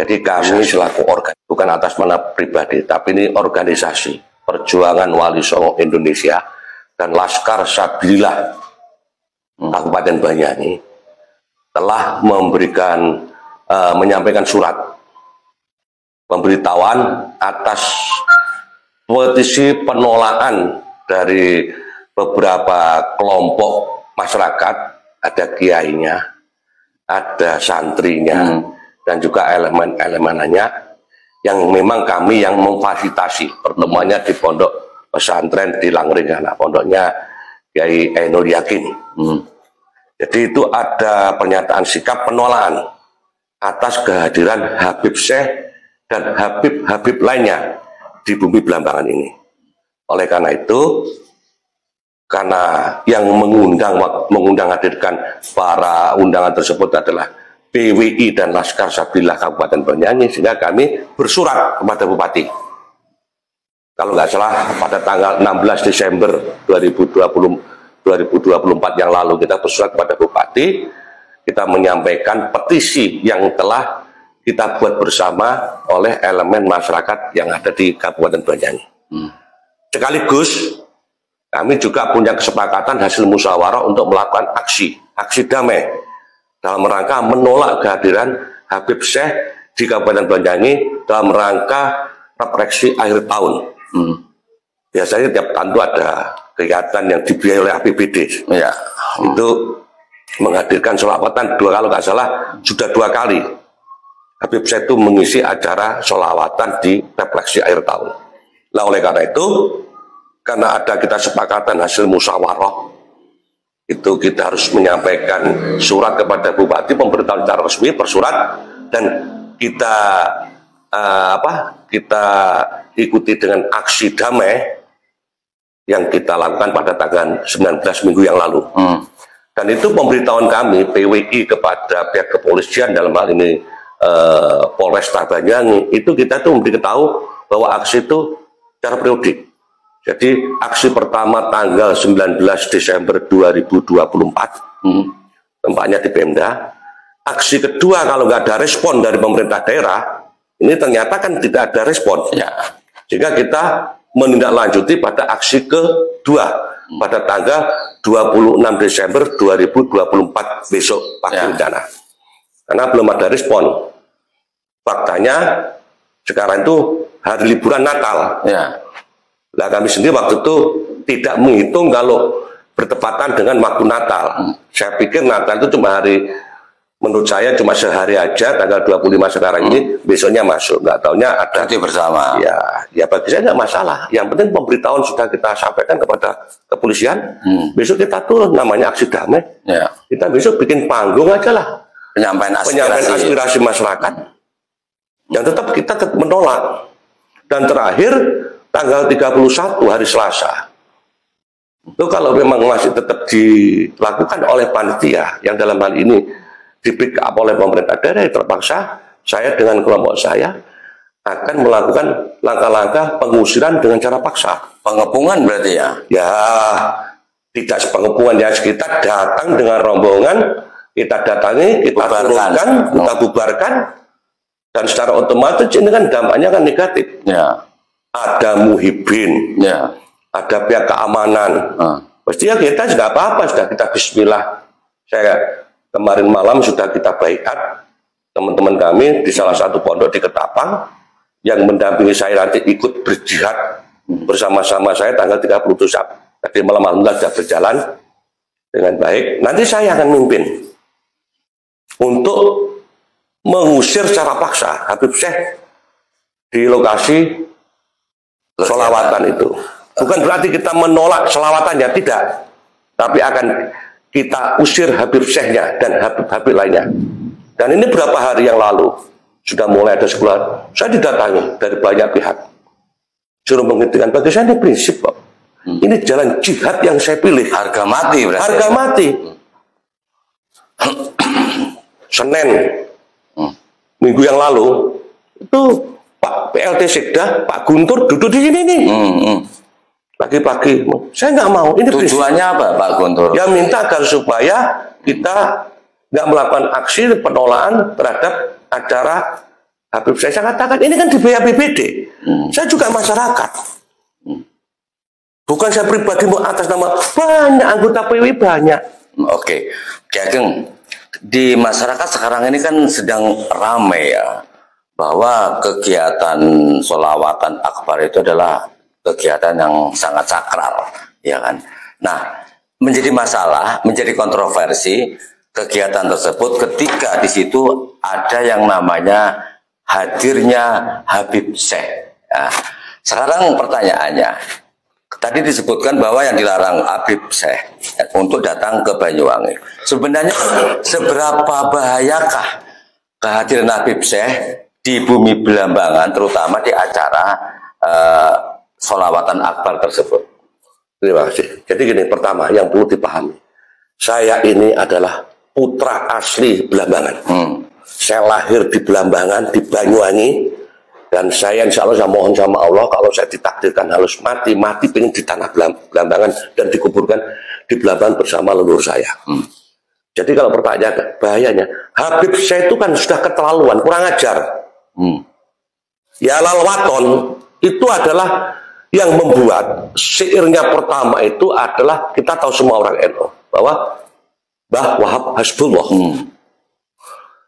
Jadi kami selaku bukan atas nama pribadi, tapi ini organisasi Perjuangan Wali Songo Indonesia dan Laskar Sabilillah Kabupaten Banyuwangi telah menyampaikan surat pemberitahuan atas petisi penolakan dari beberapa kelompok masyarakat, ada kiainya, ada santrinya, dan juga elemen-elemenannya yang memang kami yang memfasilitasi pertemuannya di pondok pesantren di Langring, anak pondoknya Kiai Ainul Yakin. Jadi itu ada pernyataan sikap penolakan atas kehadiran Habib Syekh dan Habib lainnya di bumi Belambangan ini. Oleh karena itu, karena yang mengundang hadirkan para undangan tersebut adalah PWI dan Laskar Sabilillah Kabupaten Banyuwangi, sehingga kami bersurat kepada Bupati. Kalau nggak salah pada tanggal 16 Desember 2024 yang lalu kita bersurat kepada Bupati, kita menyampaikan petisi yang telah kita buat bersama oleh elemen masyarakat yang ada di Kabupaten Banyuwangi. Sekaligus kami juga punya kesepakatan hasil musyawarah untuk melakukan aksi damai dalam rangka menolak kehadiran Habib Syekh di Kabupaten Banyuwangi dalam rangka refleksi akhir tahun. Biasanya tiap tahun itu ada kegiatan yang dibiayai oleh APBD. Ya. Itu menghadirkan sholawatan kalau nggak salah sudah 2 kali. Habib Syekh itu mengisi acara sholawatan di refleksi akhir tahun. Nah, oleh karena itu, karena ada kita sepakatan hasil musyawarah, itu kita harus menyampaikan surat kepada Bupati, pemberitahuan secara resmi, bersurat, dan kita kita ikuti dengan aksi damai yang kita lakukan pada tanggal 19 minggu yang lalu. Dan itu pemberitahuan kami PWI kepada pihak kepolisian, dalam hal ini Polresta Banyuwangi, itu kita tuh memberitahu bahwa aksi itu secara periodik. Jadi aksi pertama tanggal 19 Desember 2024, tempatnya di Pemda. Aksi kedua kalau nggak ada respon dari pemerintah daerah, ini ternyata kan tidak ada respon. Ya. Sehingga kita menindaklanjuti pada aksi kedua pada tanggal 26 Desember 2024 besok pagi rencana. Karena belum ada respon. Faktanya sekarang itu hari liburan Natal. Ya. Nah, kami sendiri waktu itu tidak menghitung kalau bertepatan dengan waktu Natal. Saya pikir Natal itu cuma menurut saya cuma sehari aja, tanggal 25 sekarang ini, besoknya masuk. Nggak taunya ada cuti bersama. Ya bagi saya nggak masalah. Yang penting pemberitahuan sudah kita sampaikan kepada kepolisian. Besok kita turun, namanya aksi damai. Ya. Kita besok bikin panggung aja lah. Penyampaian aspirasi masyarakat. Yang tetap kita menolak. Dan terakhir, tanggal 31 hari Selasa. Itu kalau memang masih tetap dilakukan oleh panitia yang dalam hal ini di-pick up oleh pemerintah daerah, terpaksa saya dengan kelompok saya akan melakukan langkah-langkah pengusiran dengan cara paksa. Pengepungan berarti ya? Ya, tidak sepengepungan ya, kita datang dengan rombongan, kita datangi, kita turunkan, kita bubarkan, dan secara otomatis ini kan dampaknya kan negatif. Ya. Ada muhibin, ya. Ada pihak keamanan. Pastinya kita nggak apa-apa, sudah kita bismillah. Saya kemarin malam sudah kita baiat teman-teman kami di salah satu pondok di Ketapang yang mendampingi saya nanti ikut berjihad bersama-sama saya tanggal 31. Tadi malam alhamdulillah sudah berjalan dengan baik. Nanti saya akan mimpin untuk mengusir secara paksa Habib Syekh di lokasi selawatan itu. Bukan berarti kita menolak selawatannya, tidak. Tapi akan kita usir Habib Syekhnya dan Habib lainnya. Dan ini berapa hari yang lalu, sudah mulai ada sebulan, saya didatangi dari banyak pihak. Suruh menghentikan, bagi saya ini prinsip kok. Ini jalan jihad yang saya pilih. Harga mati berarti. Harga mati. Senin, minggu yang lalu, itu Pak PLT Sekda, Pak Guntur duduk di sini nih. Pagi-pagi, saya nggak mau. Ini tujuannya apa Pak Guntur? Ya minta agar supaya kita nggak melakukan aksi penolakan terhadap acara Habib saya katakan ini kan dibiayai APBD. Saya juga masyarakat. Bukan saya pribadi mau atas nama banyak anggota PWI banyak. Oke, Ki Ageng, di masyarakat sekarang ini kan sedang ramai ya, bahwa kegiatan sholawatan akbar itu adalah kegiatan yang sangat sakral, ya kan? Nah, menjadi masalah, menjadi kontroversi kegiatan tersebut ketika di situ ada yang namanya hadirnya Habib Syekh. Nah, sekarang pertanyaannya, tadi disebutkan bahwa yang dilarang Habib Syekh untuk datang ke Banyuwangi. Sebenarnya seberapa bahayakah kehadiran Habib Syekh di bumi Belambangan, terutama di acara sholawatan akbar tersebut? Terima kasih. Jadi gini, pertama yang perlu dipahami, saya ini adalah putra asli Belambangan. Saya lahir di Belambangan, di Banyuwangi, dan saya insya Allah saya mohon sama Allah kalau saya ditakdirkan harus mati pengen di tanah Belambangan dan dikuburkan di Belambangan bersama leluhur saya. Jadi kalau pertanyaan bahayanya, Habib Syekh itu kan sudah keterlaluan, kurang ajar. Ya Lalwaton itu adalah yang membuat syairnya pertama itu adalah, kita tahu semua orang NU bahwa Mbah Wahab Hasbullah.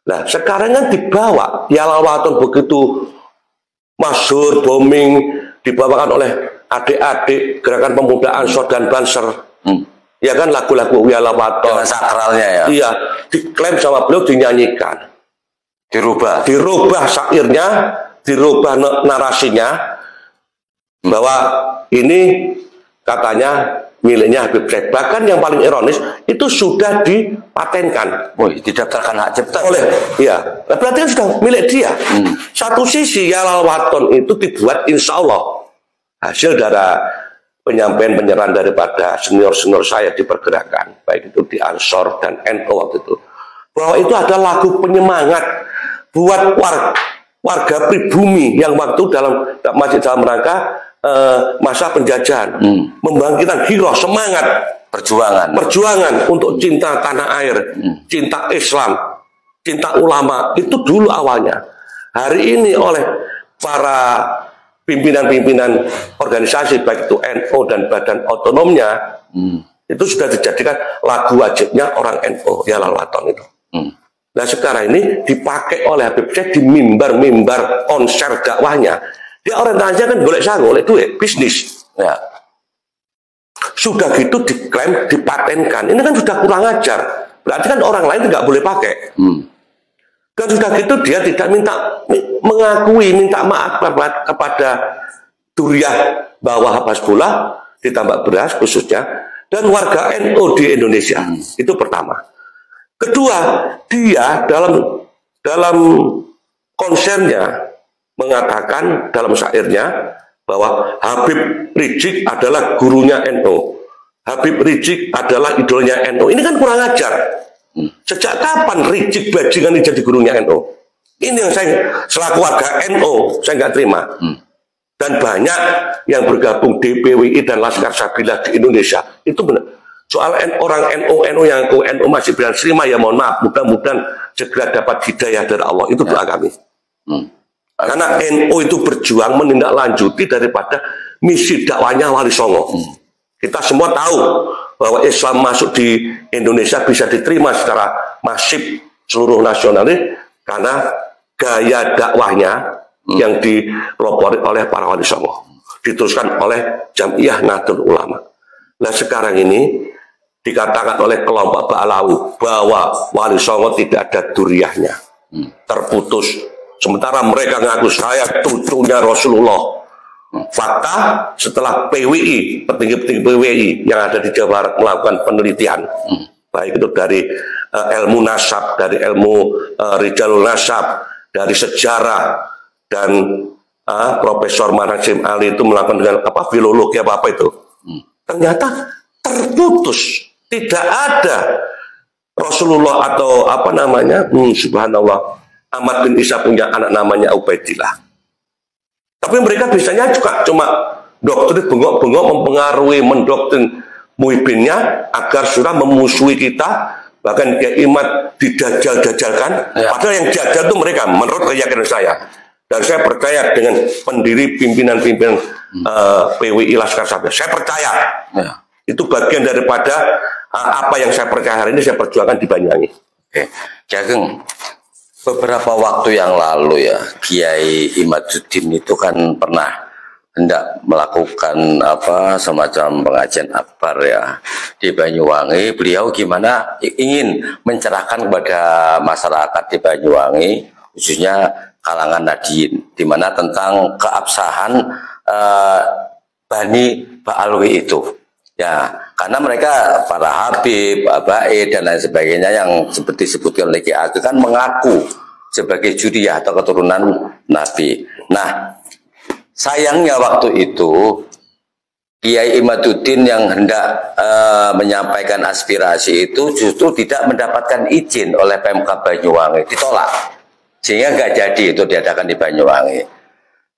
Nah sekarang kan dibawa ya Lalwaton begitu masyhur, booming, dibawakan oleh adik-adik gerakan pemuda Ansor dan Banser. Ya kan lagu-lagu ya Lalwaton sakralnya ya. Iya, diklaim sama beliau, dinyanyikan. Dirubah syairnya, dirubah narasinya, bahwa ini katanya miliknya Habib Syekh. Bahkan yang paling ironis itu sudah dipatenkan. Didaftarkan hak cipta oleh, iya. Berarti kan sudah milik dia. Satu sisi ya Lalwaton itu dibuat insya Allah hasil dari penyampaian penyerahan daripada senior-senior saya di pergerakan, baik itu di Ansor dan NU waktu itu, bahwa itu ada lagu penyemangat buat warga pribumi yang waktu masih dalam rangka masa penjajahan, membangkitkan giroh, semangat perjuangan untuk cinta tanah air, cinta Islam, cinta ulama. Itu dulu awalnya. Hari ini oleh para pimpinan-pimpinan organisasi baik itu NU dan badan otonomnya, itu sudah dijadikan lagu wajibnya orang NU ya Lalwaton itu. Nah sekarang ini dipakai oleh Habib Syekh di mimbar-mimbar konser dakwahnya. Dia orientasinya kan golek sago, golek duit, bisnis. Ya. Sudah gitu diklaim, dipatenkan. Ini kan sudah kurang ajar. Berarti kan orang lain nggak boleh pakai. Dan sudah gitu dia tidak minta maaf kepada Duriah bawah Hasbullah, ditambah beras khususnya, dan warga NU di Indonesia. Itu pertama. Kedua, dia dalam konsernya mengatakan dalam syairnya bahwa Habib Rizik adalah gurunya NU. Habib Rizik adalah idolnya NU. Ini kan kurang ajar. Sejak kapan Rizik bajingan ini jadi gurunya NU? Ini yang saya selaku warga NU saya nggak terima. Dan banyak yang bergabung di PWI dan Laskar Sabilah di Indonesia itu benar. Soal orang NU yang NU masih berani terima, ya mohon maaf, mudah-mudahan segera dapat hidayah dari Allah. Itu doa kami. Karena NU itu berjuang menindaklanjuti daripada misi dakwahnya Wali Songo. Kita semua tahu bahwa Islam masuk di Indonesia bisa diterima secara masif seluruh nasionalis karena gaya dakwahnya yang dipelopori oleh para Wali Songo, diteruskan oleh Jam'iyah Nahdlatul Ulama. Nah sekarang ini dikatakan oleh kelompok Ba'alawi bahwa Wali Songo tidak ada duriahnya, terputus. Sementara mereka ngaku saya cucunya Rasulullah. Fakta setelah PWI, petinggi-petinggi PWI yang ada di Jawa Barat melakukan penelitian, baik itu dari ilmu nasab, dari ilmu Rijalul Nasab, dari sejarah, dan Profesor Manasim Ali itu melakukan dengan filologi apa itu, ternyata terputus, tidak ada Rasulullah atau subhanallah, Ahmad bin Isa punya anak namanya Ubaidillah. Tapi mereka biasanya juga cuma doktrin bengok-bengok mempengaruhi, mendoktrin muhibinnya agar sudah memusuhi kita, bahkan Kiai Imad didajal-dajalkan, padahal yang jajal itu mereka, menurut keyakinan saya. Dan saya percaya dengan pendiri pimpinan-pimpinan PWI Laskar Sabda. Saya percaya itu bagian daripada apa yang saya percaya hari ini saya perjuangkan di Banyuwangi. Oke, Jageng, beberapa waktu yang lalu ya Kiai Imaduddin itu kan pernah hendak melakukan semacam pengajian akbar ya di Banyuwangi. Beliau gimana ingin mencerahkan kepada masyarakat di Banyuwangi, khususnya kalangan Nadiyin, di mana tentang keabsahan Bani Ba'alwi itu. Ya, karena mereka para Habib, Abaid dan lain sebagainya yang seperti disebutkan oleh Kiai Ageng kan mengaku sebagai juriyah atau keturunan Nabi. Nah, sayangnya waktu itu Kiai Imaduddin yang hendak menyampaikan aspirasi itu justru tidak mendapatkan izin oleh Pemkab Banyuwangi, ditolak, sehingga nggak jadi itu diadakan di Banyuwangi.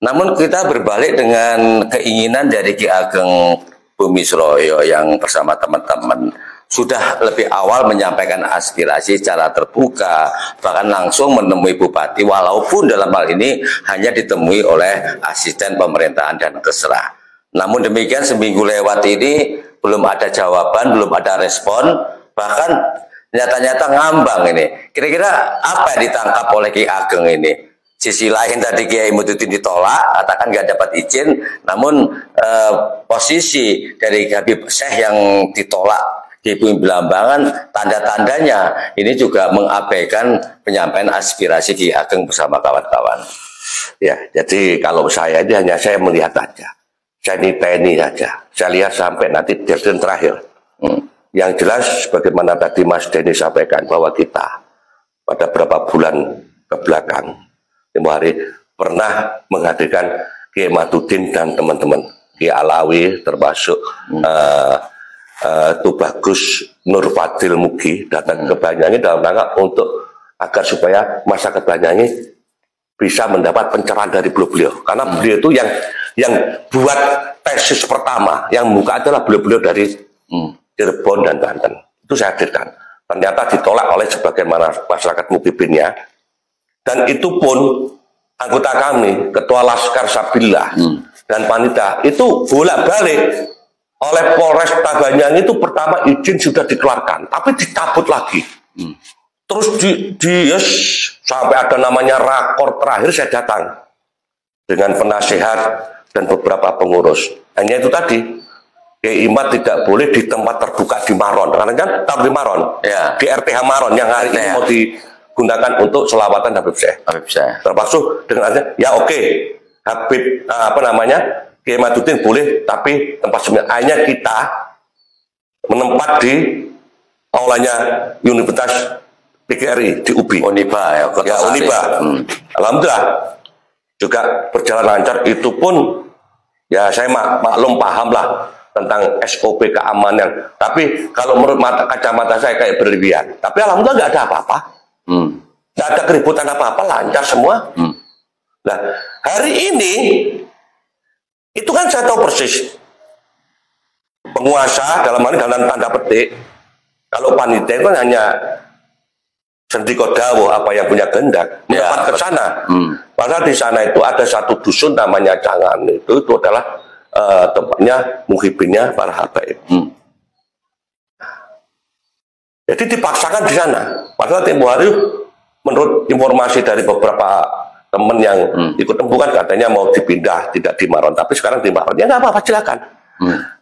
Namun kita berbalik dengan keinginan dari Ki Ageng Bumisroyo yang bersama teman-teman sudah lebih awal menyampaikan aspirasi secara terbuka, bahkan langsung menemui Bupati, walaupun dalam hal ini hanya ditemui oleh asisten pemerintahan dan Kesra. Namun demikian seminggu lewat ini belum ada jawaban, belum ada respon, bahkan nyata-nyata ngambang ini. Kira-kira apa yang ditangkap oleh Ki Ageng ini? Sisi lain tadi Kiai Imaduddin ditolak, katakan nggak dapat izin, namun posisi dari Habib Syekh yang ditolak di Bumi Belambangan, tanda-tandanya ini juga mengabaikan penyampaian aspirasi Ki Ageng bersama kawan-kawan. Ya, jadi kalau saya ini hanya saya melihat aja, saya niteni saja, saya lihat sampai nanti deadline terakhir. Yang jelas, bagaimana tadi Mas Denny sampaikan bahwa kita pada beberapa bulan ke belakang, tempoh hari pernah menghadirkan Kiai Imaduddin dan teman-teman, Kiai Alawi termasuk Tubagus Nur Fadil Mugi datang ke Banyuwangi dalam rangka untuk agar supaya masyarakat Banyuwangi bisa mendapat pencerahan dari beliau-beliau, karena beliau itu yang buat tesis pertama yang buka adalah beliau-beliau dari Cirebon dan Banten. Itu saya hadirkan, ternyata ditolak oleh sebagian masyarakat Mukibinnya, dan itu pun anggota kami, Ketua Laskar Sabillah dan Panitia itu bolak-balik oleh Polres Banyuwangi. Itu pertama izin sudah dikeluarkan, tapi dicabut lagi. Terus yes, sampai ada namanya rakor terakhir saya datang dengan penasehat dan beberapa pengurus. Hanya itu tadi, Kiai Imad tidak boleh di tempat terbuka di Maron, karena kan tahu di Maron, di RTH Maron yang hari ini mau digunakan untuk selawatan Habib Syekh. Termasuk dengan ya oke, Habib Kiai Imaduddin boleh, tapi tempat sembahyang hanya kita menempat di aulanya Universitas PGRI di UBI. Uniba ya, Uniba. Alhamdulillah juga berjalan lancar. Itu pun ya saya maklum paham lah tentang SOP keamanan. Tapi kalau menurut kacamata saya kayak berlebihan. Tapi alhamdulillah nggak ada apa-apa. Nggak ada keributan apa-apa, lancar semua. Nah, hari ini itu kan saya tahu persis penguasa dalam hal ini dalam tanda petik. Kalau panitia itu kan hanya sendiko dawo apa yang punya kehendak mendapat ke sana. Padahal di sana itu ada satu dusun namanya Cangan, itu adalah tempatnya muhibinnya para habaib. Jadi dipaksakan di sana. Padahal tempoh hari menurut informasi dari beberapa teman yang ikut bukan katanya mau dipindah tidak di Maron, tapi sekarang di Maron. Ya nggak apa-apa, silakan.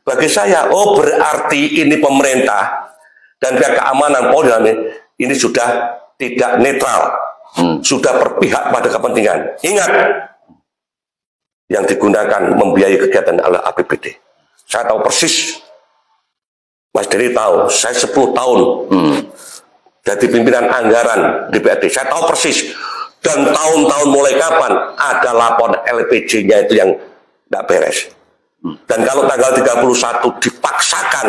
Bagi saya, berarti ini pemerintah dan pihak keamanan Polri ini sudah tidak netral, sudah berpihak pada kepentingan. Ingat, yang digunakan membiayai kegiatan adalah APBD. Saya tahu persis, Mas Dery tahu, saya 10 tahun jadi pimpinan anggaran DPRD, saya tahu persis. Dan tahun-tahun mulai kapan ada laporan LPG-nya itu yang tidak beres. Dan kalau tanggal 31 dipaksakan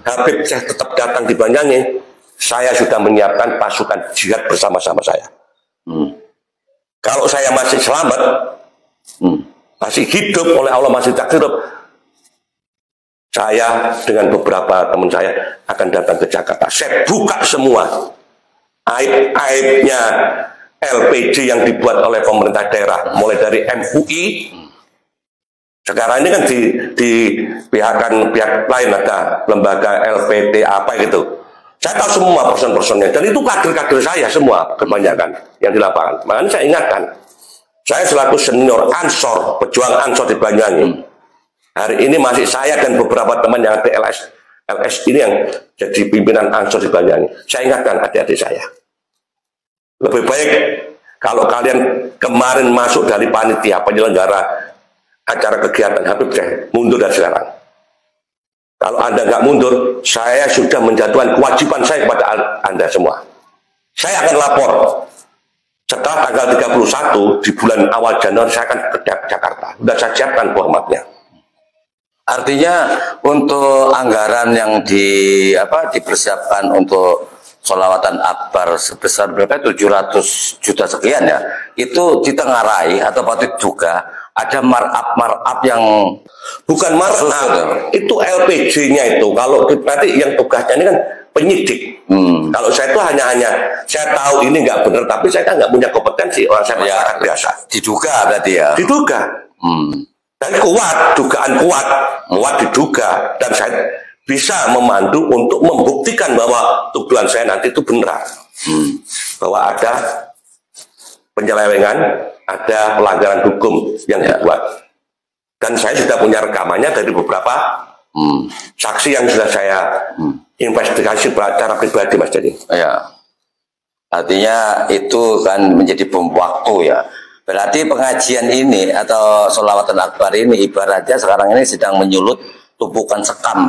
Habib Syekh tetap datang di Banyuwangi, saya sudah menyiapkan pasukan jihad bersama-sama saya. Kalau saya masih selamat, masih hidup oleh Allah, masih tak hidup, saya dengan beberapa teman saya akan datang ke Jakarta. Saya buka semua aib-aibnya LPG yang dibuat oleh pemerintah daerah, mulai dari MUI. Sekarang ini kan di pihak lain ada lembaga LPT apa gitu. Saya tahu semua person-personnya, dan itu kader-kader saya semua kebanyakan yang di lapangan. Makanya saya ingatkan, saya selaku senior Ansor, pejuang Ansor di Banyuwangi, hari ini masih saya dan beberapa teman yang ada LS ini yang jadi pimpinan Ansor di Banyuwangi. Saya ingatkan adik-adik saya, lebih baik kalau kalian kemarin masuk dari panitia penyelenggara acara kegiatan Habib Syekh, mundur dari sekarang. Kalau Anda nggak mundur, saya sudah menjatuhkan kewajiban saya kepada Anda semua. Saya akan lapor. Setelah tanggal 31 di bulan awal Januari saya akan ke Jakarta. Sudah saya siapkan formatnya. Artinya untuk anggaran yang dipersiapkan untuk sholawatan akbar sebesar berapa, 700 juta sekian ya, itu ditengarai atau patut juga ada markup yang bukan markup, itu LPG-nya itu. Kalau nanti yang tugasnya ini kan penyidik. Kalau saya itu hanya saya tahu ini nggak benar, tapi saya kan nggak punya kompetensi, orang saya masyarakat biasa. Diduga berarti ya. Diduga. Dan dugaan kuat diduga, dan saya bisa memandu untuk membuktikan bahwa tuduhan saya nanti itu benar. Bahwa ada penyelewengan, ada pelanggaran hukum yang dibuat. Dan saya sudah punya rekamannya dari beberapa saksi yang sudah saya investigasi secara pribadi, Mas Jadi. Ya. Artinya itu kan menjadi bom waktu ya. Berarti pengajian ini atau sholawatan akbar ini ibaratnya sekarang ini sedang menyulut tumpukan sekam.